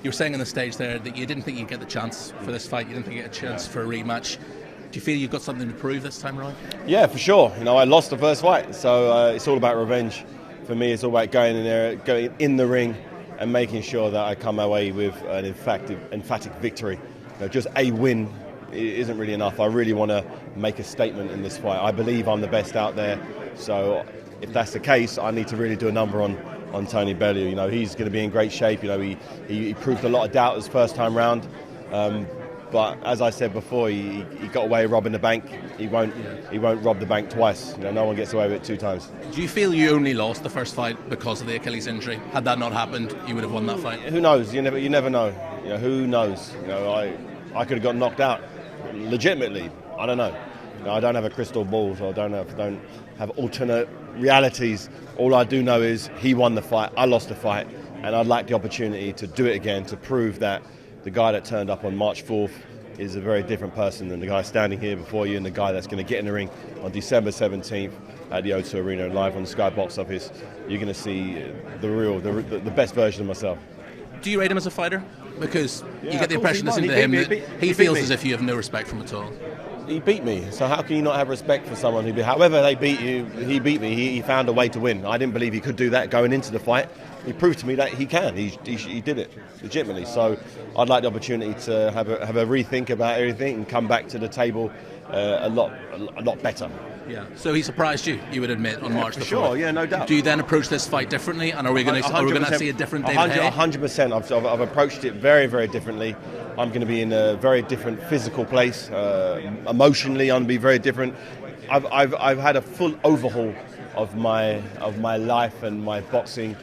You were saying on the stage there that you didn't think you'd get the chance for this fight. You didn't think you'd get a chance for a rematch. Do you feel you've got something to prove this time around? Yeah, for sure. I lost the first fight, so it's all about revenge. For me, it's all about going in there, going in the ring, and making sure that I come away with an emphatic victory. Just a win isn't really enough. I really want to make a statement in this fight. I believe I'm the best out there, so if that's the case, I need to really do a number on Tony Bellew. He's going to be in great shape. He proved a lot of doubt his first time round. But as I said before, he got away robbing the bank. He won't rob the bank twice. No one gets away with it 2 times. Do you feel you only lost the first fight because of the Achilles injury? Had that not happened, you would have won that fight? Who knows? You never know. Who knows? I could have got knocked out. Legitimately, I don't know. I don't have a crystal ball, so I don't have alternate realities. All I do know is he won the fight, I lost the fight, and I'd like the opportunity to do it again to prove that the guy that turned up on March 4th is a very different person than the guy standing here before you and the guy that's going to get in the ring on December 17th at the O2 Arena live on the Sky Box Office. You're going to see the best version of myself. Do you rate him as a fighter? Because you get the impression listening to him that he feels as if you have no respect for him at all. He beat me, so how can you not have respect for someone who however they beat you, he beat me, he found a way to win. I didn't believe he could do that going into the fight. He proved to me that he can. He did it legitimately. So I'd like the opportunity to have a rethink about everything and come back to the table a lot better. Yeah. So he surprised you, you would admit, on March the 4th. Sure, yeah, no doubt. Do you then approach this fight differently, and are we going to see a different David Haye? 100%. I've approached it very, very differently. I'm going to be in a very different physical place. Emotionally, I'm going to be very different. I've had a full overhaul of my life and my boxing,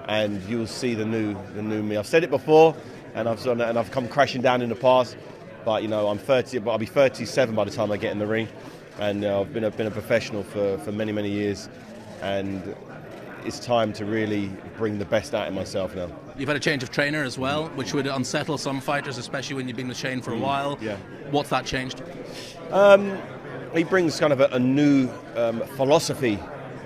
and you'll see the new me. I've said it before, and I've come crashing down in the past. But I'm 30, but I'll be 37 by the time I get in the ring. And I've been a professional for many, many years, and it's time to really bring the best out of myself now. You've had a change of trainer as well, which would unsettle some fighters, especially when you've been with Shane for a while. Yeah. What's that changed? He brings kind of a new philosophy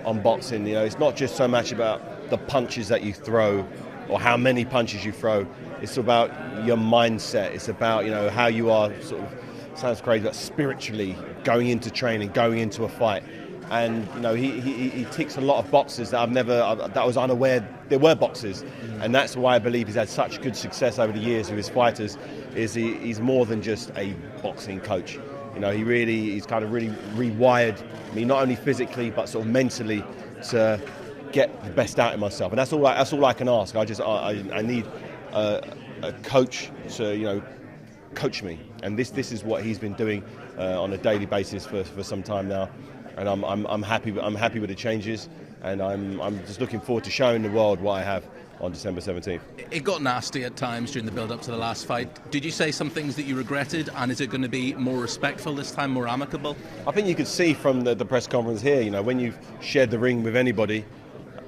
on boxing. It's not just so much about the punches that you throw or how many punches you throw. It's about your mindset. It's about how you are sort of, sounds crazy, but spiritually going into training, going into a fight. And he ticks a lot of boxes that I was unaware there were boxes. And that's why I believe he's had such good success over the years with his fighters. He's more than just a boxing coach. He's kind of really rewired me, not only physically but sort of mentally, to get the best out of myself. And that's all I can ask. I need a coach to coach me, and this is what he's been doing on a daily basis for some time now, and I'm happy with the changes, and I'm just looking forward to showing the world what I have on December 17th. It got nasty at times during the build-up to the last fight. Did you say some things that you regretted, and is it going to be more respectful this time, more amicable? I think you could see from the press conference here, when you've shared the ring with anybody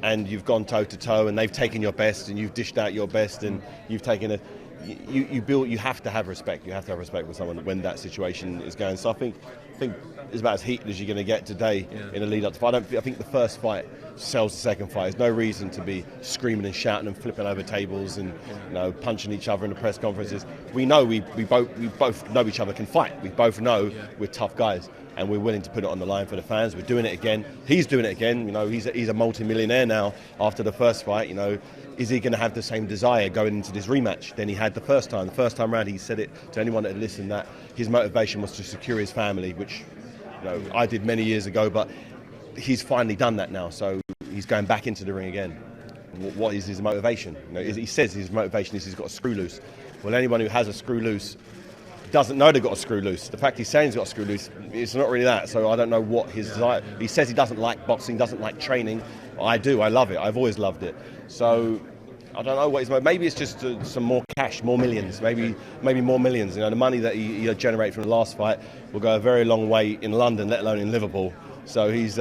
and you've gone toe-to-toe and they've taken your best and you've dished out your best and you've taken you have to have respect. You have to have respect with someone when that situation is going. So I think it's about as heated as you're going to get today in a lead up to fight. I think the first fight sells the second fight. There's no reason to be screaming and shouting and flipping over tables and punching each other in the press conferences. We know we both know each other can fight. We both know we're tough guys, and we're willing to put it on the line for the fans. We're doing it again. He's doing it again. He's a multi-millionaire now after the first fight. Is he going to have the same desire going into this rematch than he had the first time? The first time round, he said it to anyone that had listened that his motivation was to secure his family, which I did many years ago, but he's finally done that now. So he's going back into the ring again. What is his motivation? He says his motivation is he's got a screw loose. Well, anyone who has a screw loose doesn't know they've got a screw loose. The fact he's saying he's got a screw loose, it's not really that. So I don't know what his desire. He says he doesn't like boxing, doesn't like training. I do. I love it. I've always loved it. So I don't know what his motive. Maybe it's just some more cash, more millions. Maybe more millions. The money that he generated from the last fight will go a very long way in London, let alone in Liverpool. So he's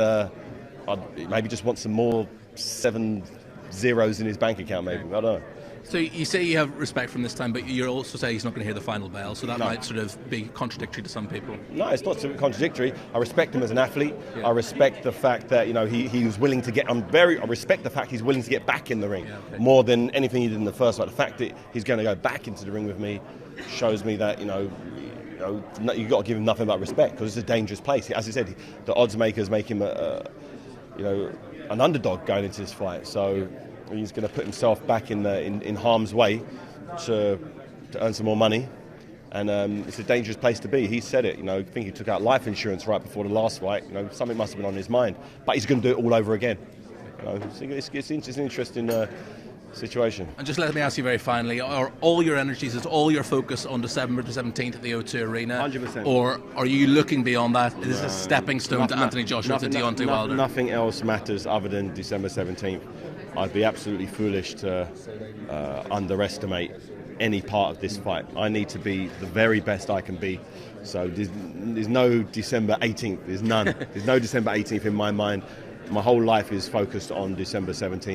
maybe just wants some more 7 zeros in his bank account. Maybe I don't know. So you say you have respect from this time, but you also say he's not going to hear the final bell, so that might sort of be contradictory to some people. No, it's not contradictory. I respect him as an athlete. Yeah. I respect the fact that he was willing to get. I respect the fact he's willing to get back in the ring more than anything he did in the first fight. The fact that he's going to go back into the ring with me shows me that you've got to give him nothing but respect, because it's a dangerous place. As I said, the odds makers make him an underdog going into this fight. So he's going to put himself back in harm's way to earn some more money, and it's a dangerous place to be. He said it. I think he took out life insurance right before the last fight. Something must have been on his mind, but he's going to do it all over again. It's an interesting situation. And just let me ask you very finally, are all your energies, is all your focus on December the 17th at the O2 Arena? 100%. Or are you looking beyond that? Is this a stepping stone to Anthony Joshua, to Deontay Wilder? Nothing else matters other than December 17th. I'd be absolutely foolish to underestimate any part of this fight. I need to be the very best I can be. So there's no December 18th. There's none. There's no December 18th in my mind. My whole life is focused on December 17th.